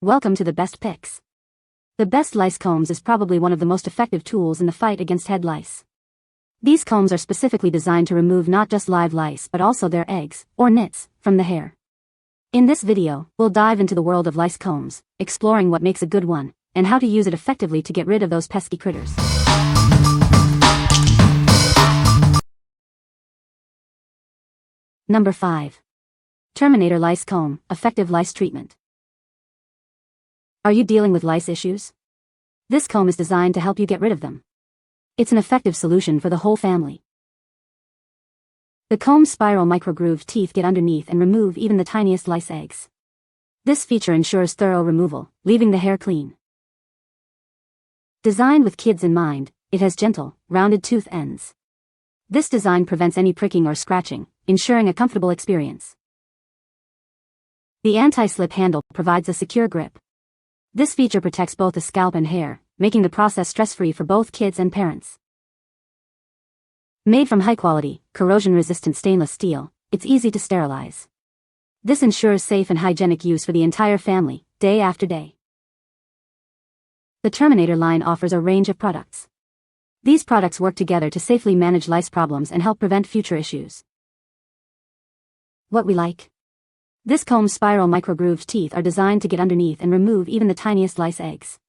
Welcome to the best picks. The best lice combs is probably one of the most effective tools in the fight against head lice. These combs are specifically designed to remove not just live lice but also their eggs, or nits, from the hair. In this video, we'll dive into the world of lice combs, exploring what makes a good one, and how to use it effectively to get rid of those pesky critters. Number 5. Terminator Lice Comb, Effective Lice Treatment. Are you dealing with lice issues? This comb is designed to help you get rid of them. It's an effective solution for the whole family. The comb's spiral microgrooved teeth get underneath and remove even the tiniest lice eggs. This feature ensures thorough removal, leaving the hair clean. Designed with kids in mind, it has gentle, rounded tooth ends. This design prevents any pricking or scratching, ensuring a comfortable experience. The anti-slip handle provides a secure grip. This feature protects both the scalp and hair, making the process stress-free for both kids and parents. Made from high-quality, corrosion-resistant stainless steel, it's easy to sterilize. This ensures safe and hygienic use for the entire family, day after day. The Terminator line offers a range of products. These products work together to safely manage lice problems and help prevent future issues. What we like? This comb's spiral microgrooved teeth are designed to get underneath and remove even the tiniest lice eggs.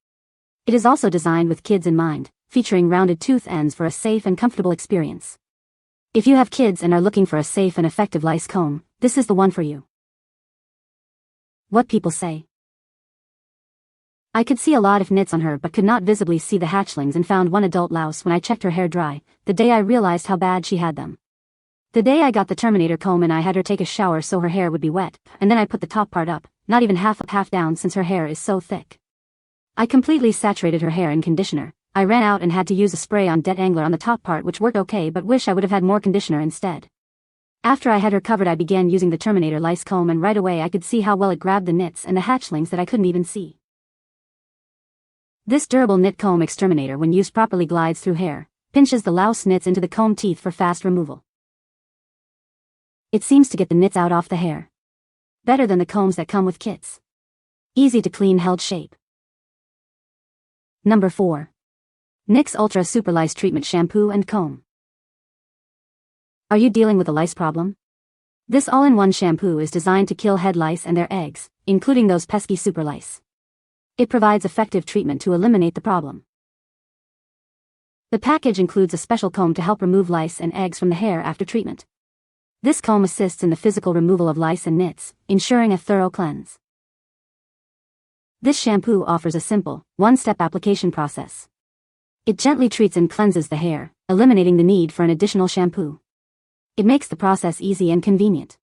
It is also designed with kids in mind, featuring rounded tooth ends for a safe and comfortable experience. If you have kids and are looking for a safe and effective lice comb, this is the one for you. What people say. I could see a lot of nits on her but could not visibly see the hatchlings and found one adult louse when I checked her hair dry, the day I realized how bad she had them. The day I got the Terminator comb and I had her take a shower so her hair would be wet, and then I put the top part up, not even half up half down since her hair is so thick. I completely saturated her hair in conditioner. I ran out and had to use a spray on dead angler on the top part which worked okay but wish I would have had more conditioner instead. After I had her covered I began using the Terminator lice comb and right away I could see how well it grabbed the nits and the hatchlings that I couldn't even see. This durable nit comb exterminator when used properly glides through hair, pinches the louse nits into the comb teeth for fast removal. It seems to get the nits out off the hair. Better than the combs that come with kits. Easy to clean held shape. Number 4. NYX Ultra Superlice Treatment Shampoo and Comb. Are you dealing with a lice problem? This all-in-one shampoo is designed to kill head lice and their eggs, including those pesky superlice. It provides effective treatment to eliminate the problem. The package includes a special comb to help remove lice and eggs from the hair after treatment. This comb assists in the physical removal of lice and nits, ensuring a thorough cleanse. This shampoo offers a simple, one-step application process. It gently treats and cleanses the hair, eliminating the need for an additional shampoo. It makes the process easy and convenient.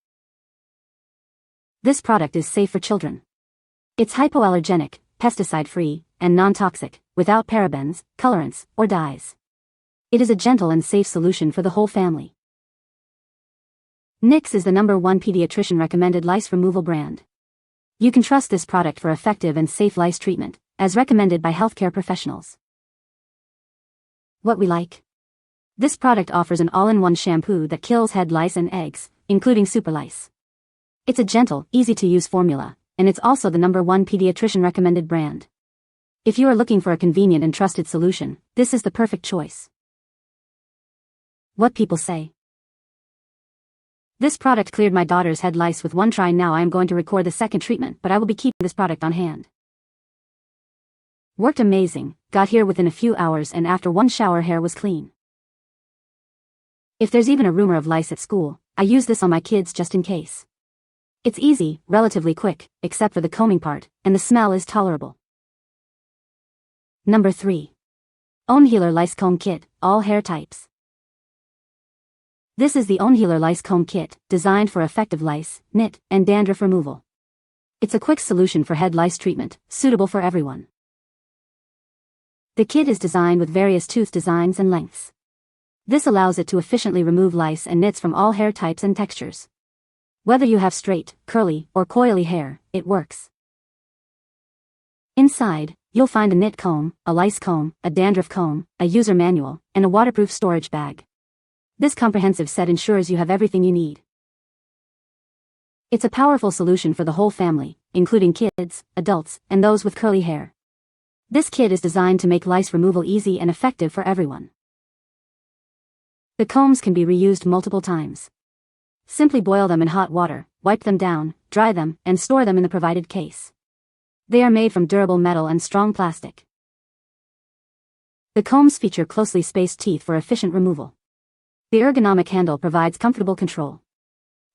This product is safe for children. It's hypoallergenic, pesticide-free, and non-toxic, without parabens, colorants, or dyes. It is a gentle and safe solution for the whole family. NYX is the #1 pediatrician recommended lice removal brand. You can trust this product for effective and safe lice treatment, as recommended by healthcare professionals. What we like? This product offers an all-in-one shampoo that kills head lice and eggs, including Superlice. It's a gentle, easy-to-use formula, and it's also the #1 pediatrician recommended brand. If you are looking for a convenient and trusted solution, this is the perfect choice. What people say. This product cleared my daughter's head lice with one try. Now I am going to record the second treatment, but I will be keeping this product on hand. Worked amazing, got here within a few hours and after one shower hair was clean. If there's even a rumor of lice at school, I use this on my kids just in case. It's easy, relatively quick, except for the combing part, and the smell is tolerable. Number 3. OWNHEALER Lice Comb Kit, all hair types. This is the OWNHEALER Lice Comb Kit, designed for effective lice, nit, and dandruff removal. It's a quick solution for head lice treatment, suitable for everyone. The kit is designed with various tooth designs and lengths. This allows it to efficiently remove lice and nits from all hair types and textures. Whether you have straight, curly, or coily hair, it works. Inside, you'll find a nit comb, a lice comb, a dandruff comb, a user manual, and a waterproof storage bag. This comprehensive set ensures you have everything you need. It's a powerful solution for the whole family, including kids, adults, and those with curly hair. This kit is designed to make lice removal easy and effective for everyone. The combs can be reused multiple times. Simply boil them in hot water, wipe them down, dry them, and store them in the provided case. They are made from durable metal and strong plastic. The combs feature closely spaced teeth for efficient removal. The ergonomic handle provides comfortable control.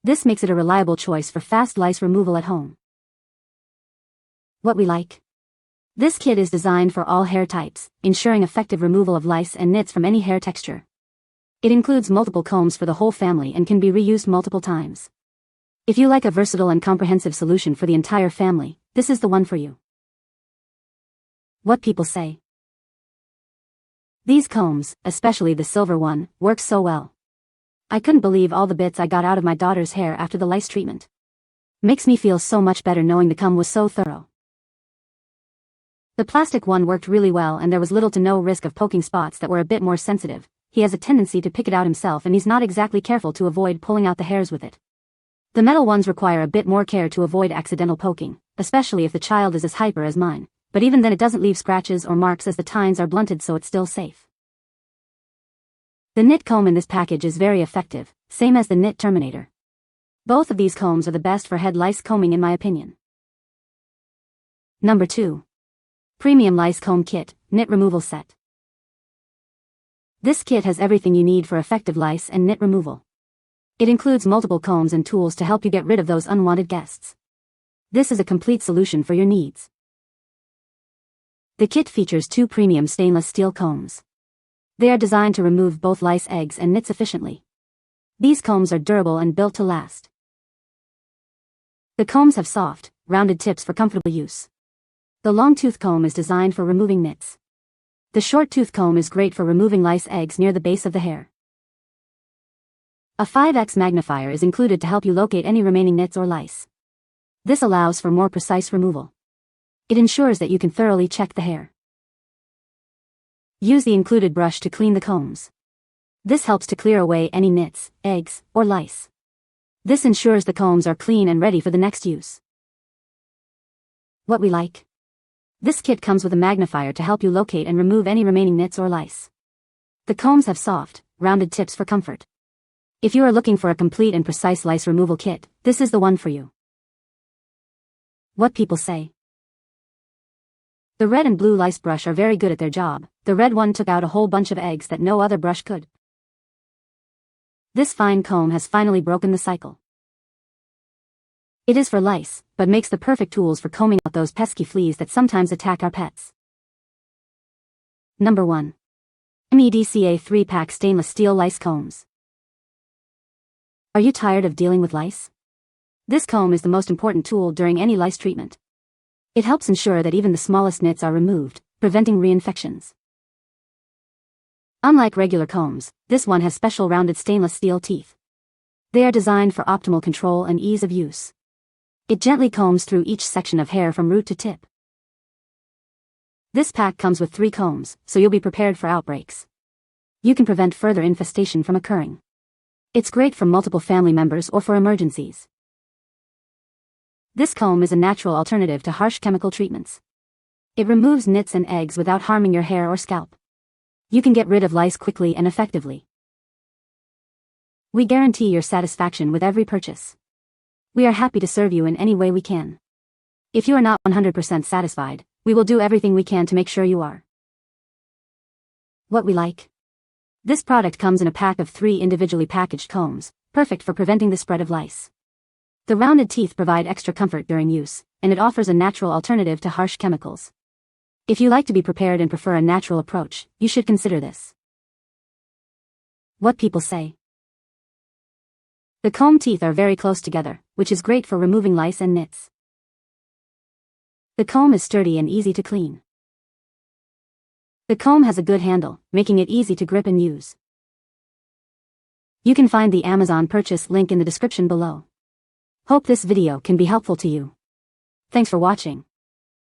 This makes it a reliable choice for fast lice removal at home. What we like. This kit is designed for all hair types, ensuring effective removal of lice and nits from any hair texture. It includes multiple combs for the whole family and can be reused multiple times. If you like a versatile and comprehensive solution for the entire family, this is the one for you. What people say. These combs, especially the silver one, work so well. I couldn't believe all the bits I got out of my daughter's hair after the lice treatment. Makes me feel so much better knowing the comb was so thorough. The plastic one worked really well and there was little to no risk of poking spots that were a bit more sensitive. He has a tendency to pick it out himself and he's not exactly careful to avoid pulling out the hairs with it. The metal ones require a bit more care to avoid accidental poking, especially if the child is as hyper as mine, but even then it doesn't leave scratches or marks as the tines are blunted, so it's still safe. The nit comb in this package is very effective, same as the nit Terminator. Both of these combs are the best for head lice combing in my opinion. Number 2. Premium Lice Comb Kit, Nit Removal Set. This kit has everything you need for effective lice and nit removal. It includes multiple combs and tools to help you get rid of those unwanted guests. This is a complete solution for your needs. The kit features 2 premium stainless steel combs. They are designed to remove both lice eggs and nits efficiently. These combs are durable and built to last. The combs have soft, rounded tips for comfortable use. The long tooth comb is designed for removing nits. The short tooth comb is great for removing lice eggs near the base of the hair. A 5x magnifier is included to help you locate any remaining nits or lice. This allows for more precise removal. It ensures that you can thoroughly check the hair. Use the included brush to clean the combs. This helps to clear away any nits, eggs, or lice. This ensures the combs are clean and ready for the next use. What we like. This kit comes with a magnifier to help you locate and remove any remaining nits or lice. The combs have soft, rounded tips for comfort. If you are looking for a complete and precise lice removal kit, this is the one for you. What people say. The red and blue lice brush are very good at their job. The red one took out a whole bunch of eggs that no other brush could. This fine comb has finally broken the cycle. It is for lice, but makes the perfect tools for combing out those pesky fleas that sometimes attack our pets. Number 1. MEDca 3-pack stainless steel lice combs. Are you tired of dealing with lice? This comb is the most important tool during any lice treatment. It helps ensure that even the smallest nits are removed, preventing reinfections. Unlike regular combs, this one has special rounded stainless steel teeth. They are designed for optimal control and ease of use. It gently combs through each section of hair from root to tip. This pack comes with 3 combs, so you'll be prepared for outbreaks. You can prevent further infestation from occurring. It's great for multiple family members or for emergencies. This comb is a natural alternative to harsh chemical treatments. It removes nits and eggs without harming your hair or scalp. You can get rid of lice quickly and effectively. We guarantee your satisfaction with every purchase. We are happy to serve you in any way we can. If you are not 100% satisfied, we will do everything we can to make sure you are. What we like. This product comes in a pack of 3 individually packaged combs, perfect for preventing the spread of lice. The rounded teeth provide extra comfort during use, and it offers a natural alternative to harsh chemicals. If you like to be prepared and prefer a natural approach, you should consider this. What people say. The comb teeth are very close together, which is great for removing lice and nits. The comb is sturdy and easy to clean. The comb has a good handle, making it easy to grip and use. You can find the Amazon purchase link in the description below. Hope this video can be helpful to you. Thanks for watching.